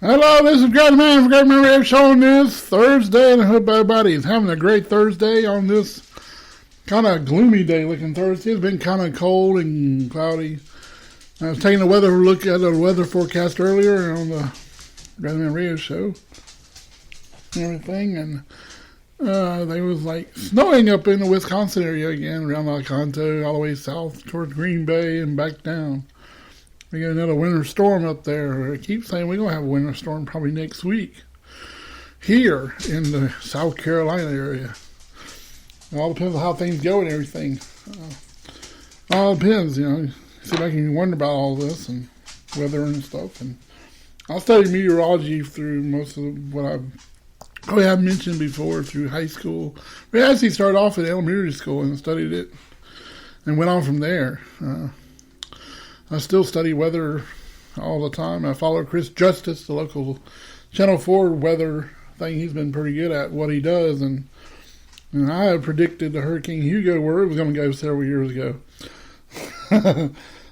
Hello, this is Great Man from Great Man Radio Show on this Thursday, and I hope everybody's having a great Thursday on this kind of gloomy day looking Thursday. It's been kind of cold and cloudy. I was taking a look at the weather forecast earlier on the Great Man Radio Show and everything, and they was like snowing up in the Wisconsin area again, around Lecanto, all the way south towards Green Bay and back down. We got another winter storm up there. I keep saying we're going to have a winter storm probably next week here in the South Carolina area. It all depends on how things go and everything. All depends, you know. See if I can wonder about all this and weather and stuff. And I studied meteorology through most of what I've probably have mentioned before through high school. We actually started off at elementary school and studied it and went on from there. I still study weather all the time. I follow Chris Justice, the local Channel 4 weather thing. He's been pretty good at what he does. And I had predicted the Hurricane Hugo where it was going to go several years ago. I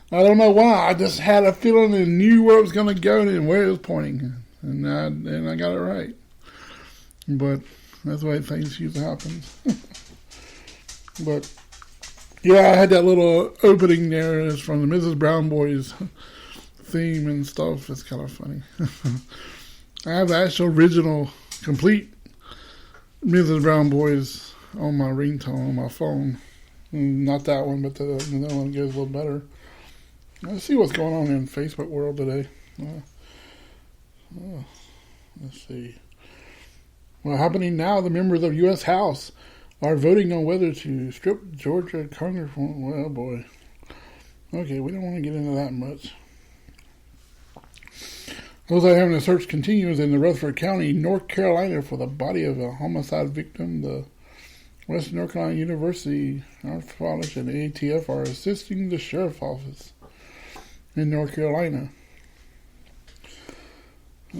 don't know why. I just had a feeling and knew where it was going to go and where it was pointing. And I got it right. But that's the way things usually happen. But yeah, I had that little opening there. It's from the Mrs. Brown Boys theme and stuff. It's kind of funny. I have the actual original, complete Mrs. Brown Boys on my ringtone on my phone. Not that one, but the other one goes a little better. Let's see what's going on in the Facebook world today. Let's see. Well, happening now, the members of U.S. House are voting on whether to strip Georgia Congresswoman. Well, boy. Okay, we don't want to get into that much. Those are having a search continues in the Rutherford County, North Carolina, for the body of a homicide victim. The Western North Carolina University, North College, and the ATF are assisting the sheriff's office in North Carolina. A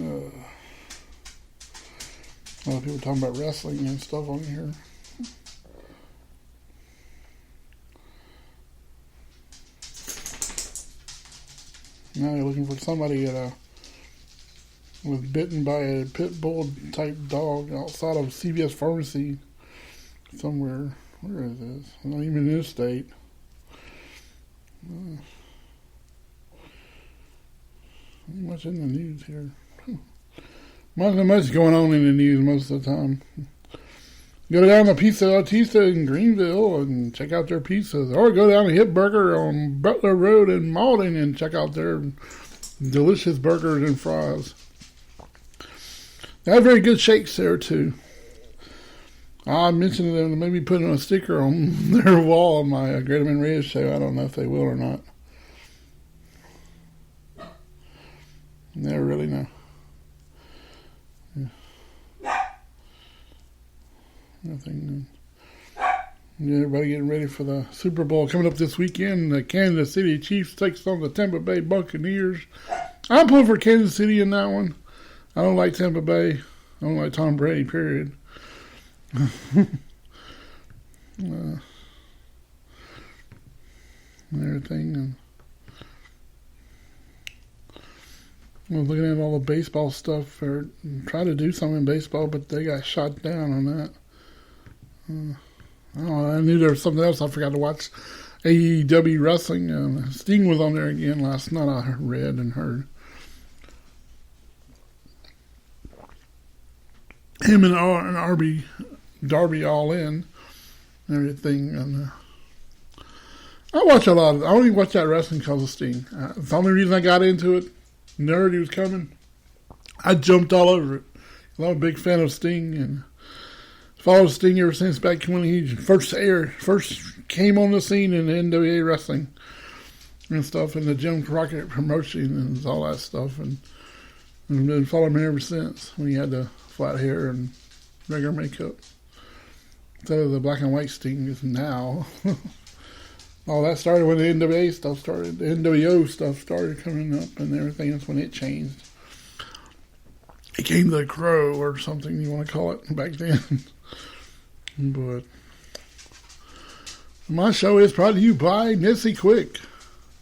lot of people talking about wrestling and stuff on here. Now you're looking for somebody was bitten by a pit bull type dog outside of CVS Pharmacy somewhere. Where is this? Not even in this state. Not much in the news here. Not much going on in the news most of the time. Go down to Pizza Artista in Greenville and check out their pizzas. Or go down to Hip Burger on Butler Road in Malden and check out their delicious burgers and fries. They have very good shakes there, too. I mentioned to them to maybe putting a sticker on their wall on my Great Man Radio Show. I don't know if they will or not. Never really know. Nothing. Everybody getting ready for the Super Bowl coming up this weekend. The Kansas City Chiefs takes on the Tampa Bay Buccaneers. I'm pulling for Kansas City in that one. I don't like Tampa Bay. I don't like Tom Brady, period. And everything. And I was looking at all the baseball stuff. Or try to do something in baseball, but they got shot down on that. I knew there was something else I forgot to watch. AEW wrestling. Sting was on there again last night. I read and heard. Him and Darby all in and everything. And I watch a lot of. I only watch that wrestling because of Sting. It's the only reason I got into it. Nerd, he was coming. I jumped all over it. I'm a big fan of Sting and followed Sting ever since back when he first came on the scene in the NWA wrestling and stuff, and the Jim Crockett promotion and all that stuff, and been following him ever since when he had the flat hair and regular makeup instead of the black and white Sting is now. All that started when the NWA stuff started. The NWO stuff started coming up and everything. That's when it changed. It came the Crow or something you want to call it back then. But my show is brought to you by Nestle Quick.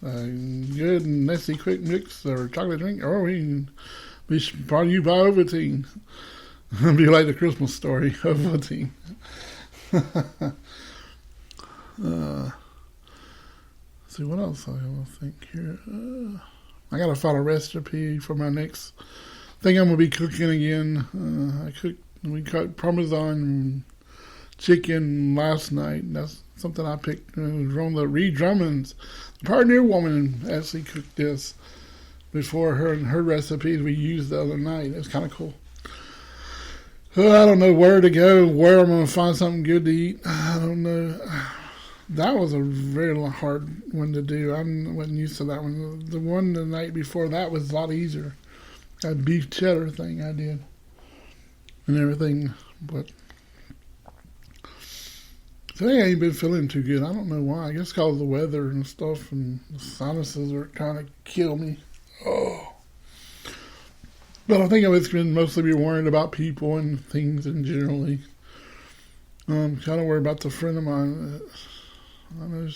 Good Nestle Quick mix or chocolate drink, or we can We brought to you by Ovaltine. Be like the Christmas story, Ovaltine. See what else I want to think here. I gotta find a recipe for my next thing I'm gonna be cooking again. We cooked Parmesan chicken last night. That's something I picked from the Reed Drummond's. The Pioneer woman actually cooked this before her recipes we used the other night. It was kind of cool. I don't know where to go, where I'm going to find something good to eat. I don't know. That was a very hard one to do. I wasn't used to that one. The one the night before that was a lot easier. That beef cheddar thing I did and everything. But today I ain't been feeling too good. I don't know why. I guess because of the weather and stuff, and the sinuses are kind of kill me. Oh. But I think I've been mostly worrying about people and things in generally. I'm kind of worried about the friend of mine. I know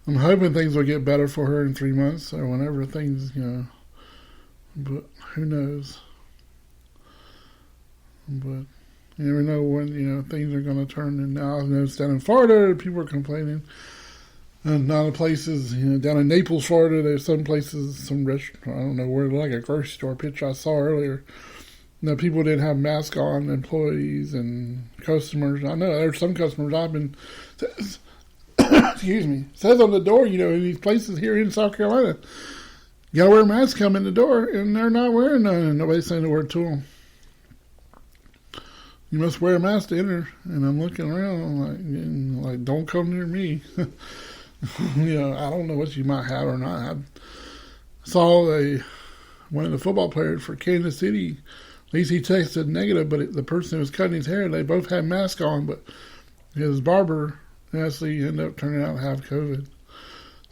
I'm hoping things will get better for her in 3 months or whenever things, but who knows. But you never know when, things are going to turn. And now I've noticed down in Florida, people are complaining. And a lot of places, down in Naples, Florida, there's some places, some restaurant, I don't know where, like a grocery store picture I saw earlier. People didn't have masks on, employees and customers. I know there's some customers I've been, excuse me, says on the door, in these places here in South Carolina, you got to wear a mask come in the door, and they're not wearing none, and nobody's saying a word to them. You must wear a mask to enter. And I'm looking around, I'm like, don't come near me. I don't know what you might have or not. I saw one of the football players for Kansas City. At least he tested negative, but the person who was cutting his hair, they both had masks on, but his barber actually ended up turning out to have COVID.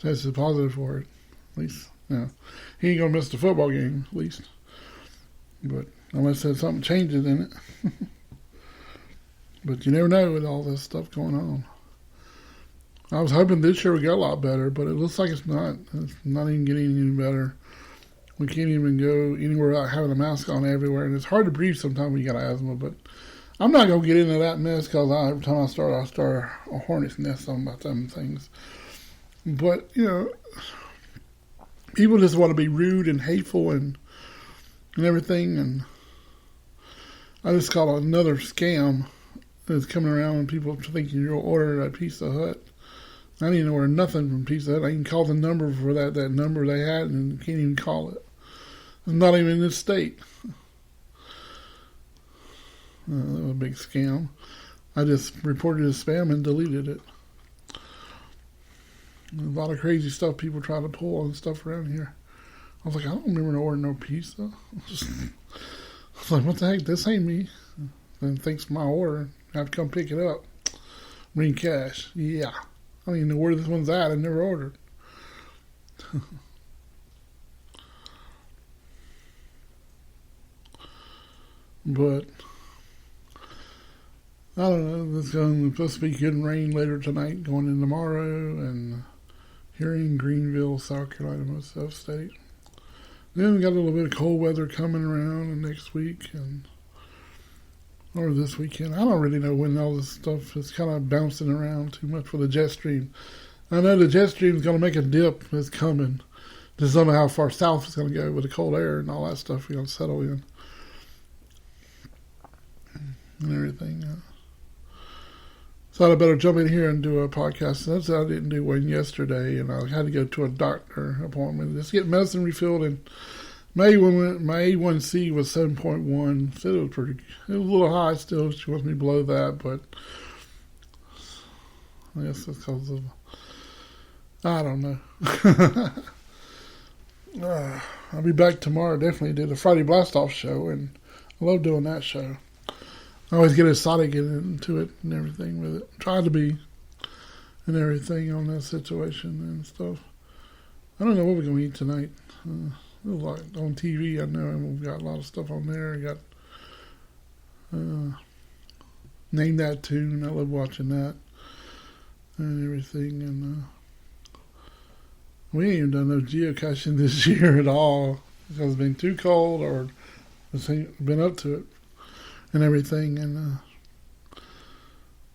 Tested positive for it. At least, he ain't going to miss the football game, at least. But unless there's something changes in it. But you never know with all this stuff going on. I was hoping this year would get a lot better, but it looks like it's not. It's not even getting any better. We can't even go anywhere without having a mask on everywhere, and it's hard to breathe sometimes when you got asthma. But I'm not going to get into that mess because every time I start a hornet's nest on about them things. But, people just want to be rude and hateful and everything, and I just call it another scam that's coming around and people thinking you'll order at Pizza Hut. I didn't even order nothing from Pizza Hut. I can call the number for that number they had and can't even call it. It's not even in this state. That was a big scam. I just reported it as spam and deleted it. A lot of crazy stuff people try to pull and stuff around here. I was like, I don't remember ordering no pizza. I was like, what the heck? This ain't me. Then thanks for my order. I have to come pick it up. Bring cash. Yeah. I don't even know where this one's at. I never ordered. But I don't know. It's supposed to be good rain later tonight, going in tomorrow, and here in Greenville, South Carolina, most of state. Then we got a little bit of cold weather coming around next week or this weekend. I don't really know when all this stuff is kind of bouncing around too much for the jet stream. I know the jet stream is going to make a dip. It's coming. Just don't know how far south it's going to go with the cold air and all that stuff we're going to settle in. And everything. So I better jump in here and do a podcast. That's I didn't do one yesterday, and I had to go to a doctor appointment. Just get medicine refilled, and my A1C was 7.1. Said it was it was a little high still. She wants me below that, but I guess it's because of, I don't know. I'll be back tomorrow. Definitely did a Friday Blastoff show, and I love doing that show. I always get excited getting into it and everything with it. Try to be and everything on that situation and stuff. I don't know what we're going to eat tonight. Like on TV, I know we've got a lot of stuff on there. I got Name That Tune. I love watching that and everything. And we ain't even done no geocaching this year at all. because it's been too cold or it's been up to it and everything. And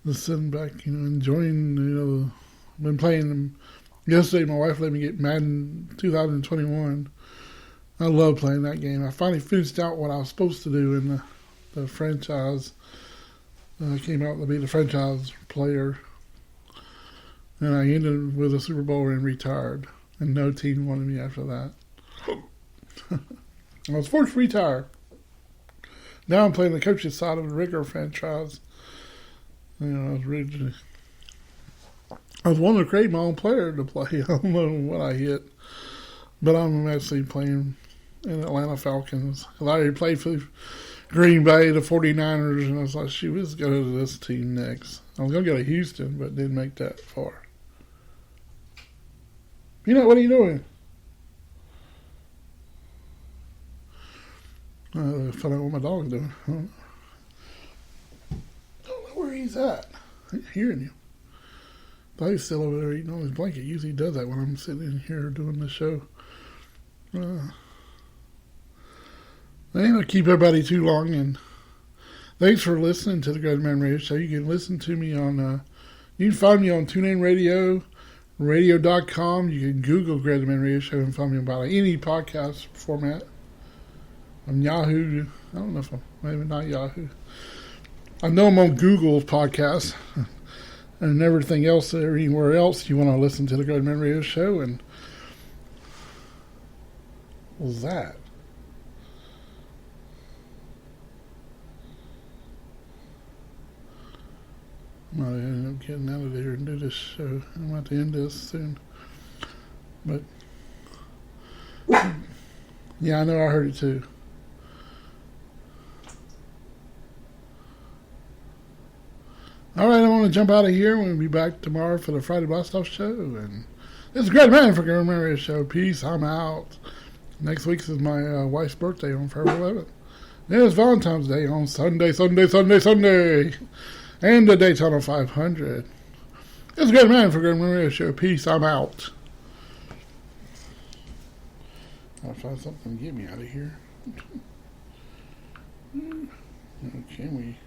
just sitting back, enjoying, been playing them. Yesterday, my wife let me get Madden 2021. I love playing that game. I finally finished out what I was supposed to do in the franchise. I came out to be the franchise player. And I ended with a Super Bowl and retired. And no team wanted me after that. I was forced to retire. Now I'm playing the coach's side of the regular franchise. I was wanting to create my own player to play. I don't know what I hit. But I'm actually playing in Atlanta Falcons. I already played for Green Bay, the 49ers, and I was like, shoot, let's go to this team next. I was going to go to Houston, but didn't make that far. What are you doing? I find out what my dog's doing. I don't know where he's at. I ain't hearing you. Thought he's still over there eating on his blanket. Usually he does that when I'm sitting in here doing the show. I ain't going to keep everybody too long. And thanks for listening to the Great Man Radio Show. You can listen to me on, you can find me on TuneIn Radio, radio.com. You can Google Great Man Radio Show and find me about any podcast format. On Yahoo. I don't know if maybe not Yahoo. I know I'm on Google's podcast and everything else, anywhere else you want to listen to the Great Man Radio Show. And what was that? I might end up getting out of here and do this show. I'm about to end this soon. But yeah, I know I heard it too. All right, I want to jump out of here. We'll be back tomorrow for the Friday Blastoff show. And this is Great Man for Great Man Radio Show. Peace. I'm out. Next week is my wife's birthday on February 11th. Then it's Valentine's Day on Sunday. And the Daytona 500. This is Great Man for Great Man Radio Show. Peace. I'm out. I'll find something to get me out of here. Can we?